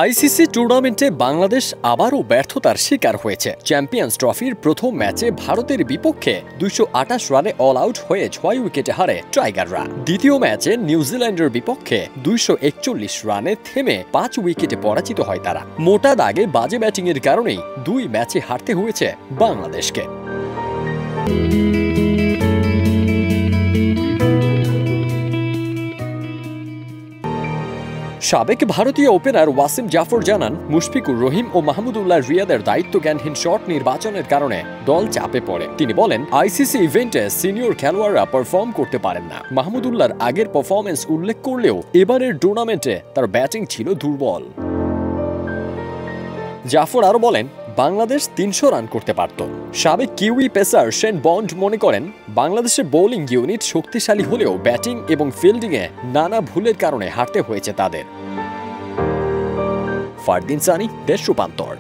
ICC টুর্নামেন্টে বাংলাদেশ আবারও ব্যর্থতার শিকার হয়েছে। চ্যাম্পিয়ন্স ট্রফির প্রথম ম্যাচে ভারতের বিপক্ষে 228 রানে অল আউট হয়ে 6 উইকেটে হারে টাইগাররা। দ্বিতীয় ম্যাচে নিউজিল্যান্ডের বিপক্ষে 241 রানে থেমে 5 উইকেটে পরাজিত হয় তারা। মোটা দাগে বাজে ব্যাটিংয়ের কারণেই 2 ম্যাচে হারতে হয়েছে বাংলাদেশকে। সাবেক ভারতীয় ওপেনার ওয়াসিম জাফর জানান, মুশফিকুর রহিম ও মাহমুদুল্লাহ রিয়াদের দায়িত্বজ্ঞানহীন শট নির্বাচনের কারণে দল চাপে পড়ে। তিনি বলেন, আইসিসি ইভেন্টে সিনিয়র খেলোয়াড়রা পারফর্ম করতে পারেন না। মাহমুদুল্লাহর আগের পারফরমেন্স উল্লেখ করলেও এবারের টুর্নামেন্টে তার ব্যাটিং ছিল দুর্বল। জাফর আরও বলেন, বাংলাদেশ 300 রান করতে পারত। সাবেক কিউই পেসার শেন বন্ড মনে করেন, বাংলাদেশের বোলিং ইউনিট শক্তিশালী হলেও ব্যাটিং এবং ফিল্ডিংয়ে নানা ভুলের কারণে হারতে হয়েছে তাদের। ফারদিন সানি, দেশ রূপান্তর।